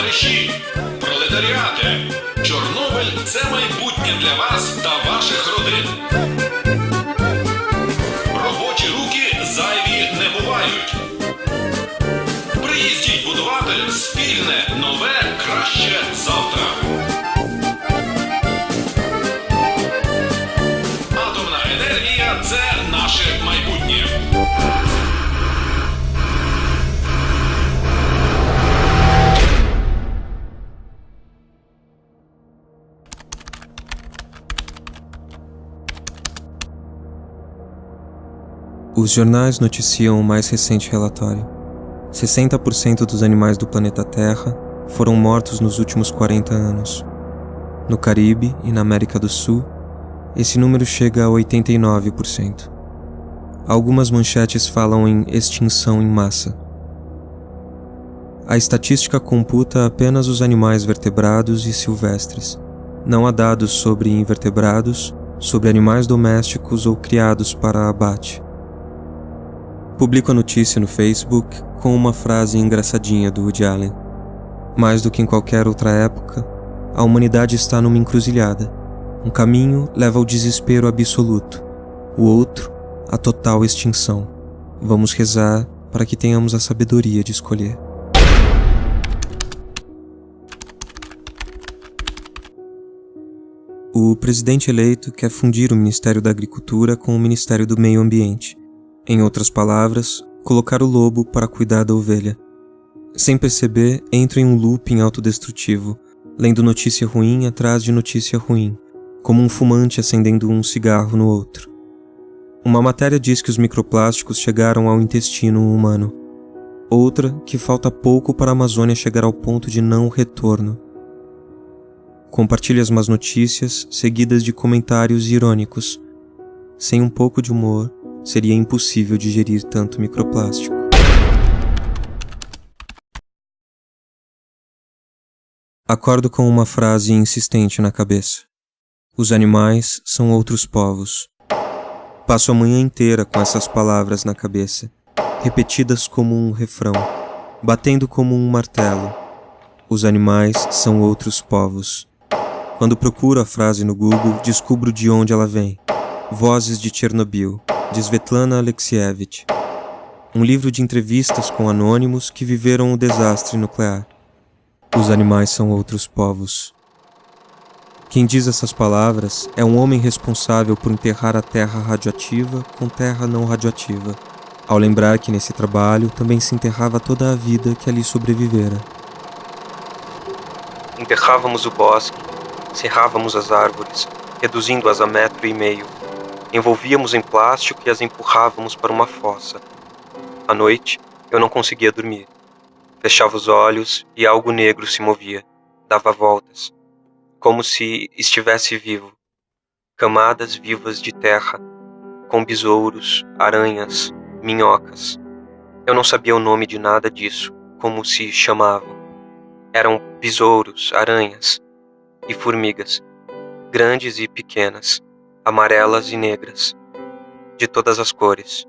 Товариші, пролетаріате, Чорнобиль – це майбутнє для вас та ваших родин. Робочі руки зайві не бувають. Приїздіть будувати спільне, нове, краще завтра. Атомна енергія – це наше майбутнє. Os jornais noticiam o mais recente relatório. 60% dos animais do planeta Terra foram mortos nos últimos 40 anos. No Caribe e na América do Sul, esse número chega a 89%. Algumas manchetes falam em extinção em massa. A estatística computa apenas os animais vertebrados e silvestres. Não há dados sobre invertebrados, sobre animais domésticos ou criados para abate. Publico a notícia no Facebook com uma frase engraçadinha do Woody Allen. Mais do que em qualquer outra época, a humanidade está numa encruzilhada. Um caminho leva ao desespero absoluto, o outro, à total extinção. Vamos rezar para que tenhamos a sabedoria de escolher. O presidente eleito quer fundir o Ministério da Agricultura com o Ministério do Meio Ambiente. Em outras palavras, colocar o lobo para cuidar da ovelha. Sem perceber, entro em um looping autodestrutivo, lendo notícia ruim atrás de notícia ruim, como um fumante acendendo um cigarro no outro. Uma matéria diz que os microplásticos chegaram ao intestino humano. Outra que falta pouco para a Amazônia chegar ao ponto de não retorno. Compartilhe as más notícias, seguidas de comentários irônicos. Sem um pouco de humor, seria impossível digerir tanto microplástico. Acordo com uma frase insistente na cabeça. Os animais são outros povos. Passo a manhã inteira com essas palavras na cabeça, repetidas como um refrão, batendo como um martelo. Os animais são outros povos. Quando procuro a frase no Google, descubro de onde ela vem. Vozes de Chernobyl, de Svetlana Alexievich. Um livro de entrevistas com anônimos que viveram o desastre nuclear. Os animais são outros povos. Quem diz essas palavras é um homem responsável por enterrar a terra radioativa com terra não radioativa, ao lembrar que nesse trabalho também se enterrava toda a vida que ali sobrevivera. Enterrávamos o bosque, serrávamos as árvores, reduzindo-as a 1,5 metros. Envolvíamos em plástico e as empurrávamos para uma fossa. À noite, eu não conseguia dormir. Fechava os olhos e algo negro se movia, dava voltas, como se estivesse vivo. Camadas vivas de terra, com besouros, aranhas, minhocas. Eu não sabia o nome de nada disso, como se chamavam. Eram besouros, aranhas e formigas, grandes e pequenas, amarelas e negras, de todas as cores.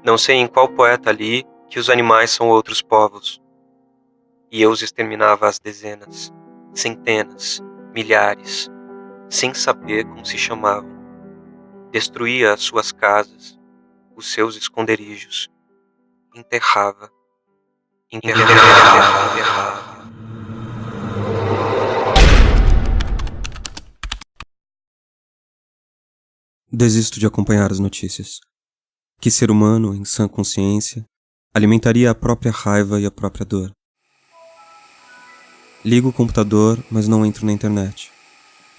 Não sei em qual poeta li que os animais são outros povos, e eu os exterminava às dezenas, centenas, milhares, sem saber como se chamavam. Destruía as suas casas, os seus esconderijos, enterrava. Desisto de acompanhar as notícias. Que ser humano, em sã consciência, alimentaria a própria raiva e a própria dor? Ligo o computador, mas não entro na internet.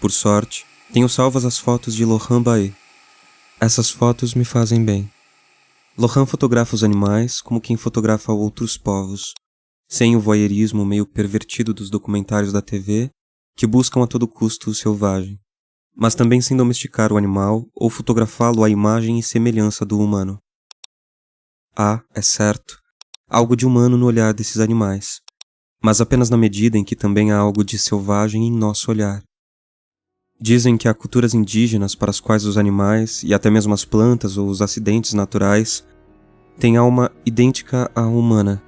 Por sorte, tenho salvas as fotos de Laurent Bae. Essas fotos me fazem bem. Laurent fotografa os animais como quem fotografa outros povos, sem o voyeurismo meio pervertido dos documentários da TV que buscam a todo custo o selvagem, mas também sem domesticar o animal ou fotografá-lo à imagem e semelhança do humano. Há, é certo, algo de humano no olhar desses animais, mas apenas na medida em que também há algo de selvagem em nosso olhar. Dizem que há culturas indígenas para as quais os animais, e até mesmo as plantas ou os acidentes naturais, têm alma idêntica à humana.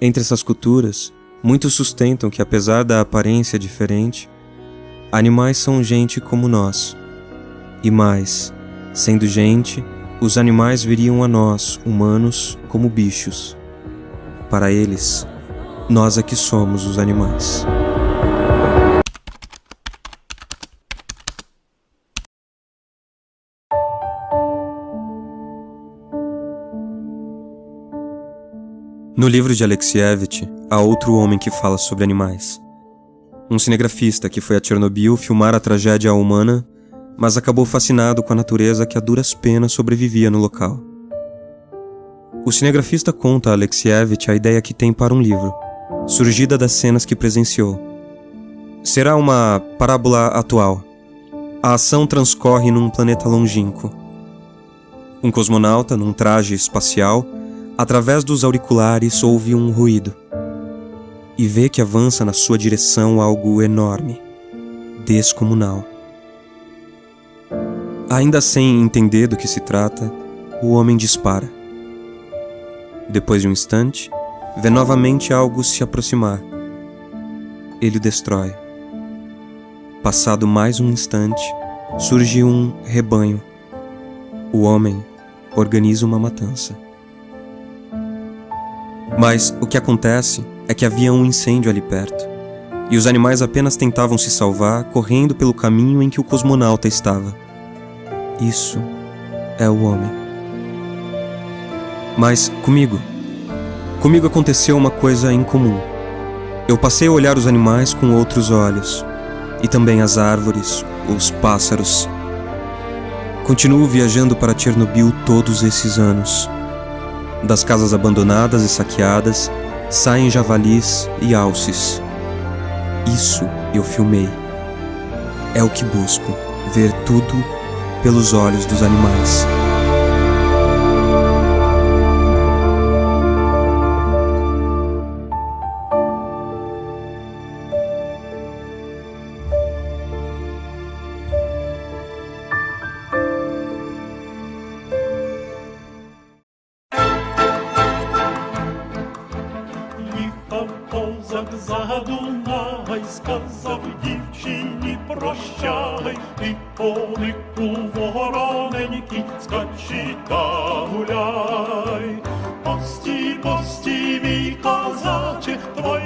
Entre essas culturas, muitos sustentam que, apesar da aparência diferente, animais são gente como nós. E mais, sendo gente, os animais viriam a nós, humanos, como bichos. Para eles, nós é que somos os animais. No livro de Alexievich, há outro homem que fala sobre animais. Um cinegrafista que foi a Chernobyl filmar a tragédia humana, mas acabou fascinado com a natureza que a duras penas sobrevivia no local. O cinegrafista conta a Alexievich a ideia que tem para um livro, surgida das cenas que presenciou. Será uma parábola atual. A ação transcorre num planeta longínquo. Um cosmonauta, num traje espacial, através dos auriculares ouve um ruído e vê que avança na sua direção algo enorme, descomunal. Ainda sem entender do que se trata, o homem dispara. Depois de um instante, vê novamente algo se aproximar. Ele o destrói. Passado mais um instante, surge um rebanho. O homem organiza uma matança. Mas o que acontece é que havia um incêndio ali perto, e os animais apenas tentavam se salvar correndo pelo caminho em que o cosmonauta estava. Isso é o homem. Mas comigo aconteceu uma coisa incomum. Eu passei a olhar os animais com outros olhos, e também as árvores, os pássaros. Continuo viajando para Chernobyl todos esses anos. Das casas abandonadas e saqueadas, saem javalis e alces. Isso eu filmei. É o que busco, ver tudo pelos olhos dos animais. Козак задунай, сказав дівчині прощай, і конику вороненький, скачи та гуляй. Пості, пості, мій козаче, твой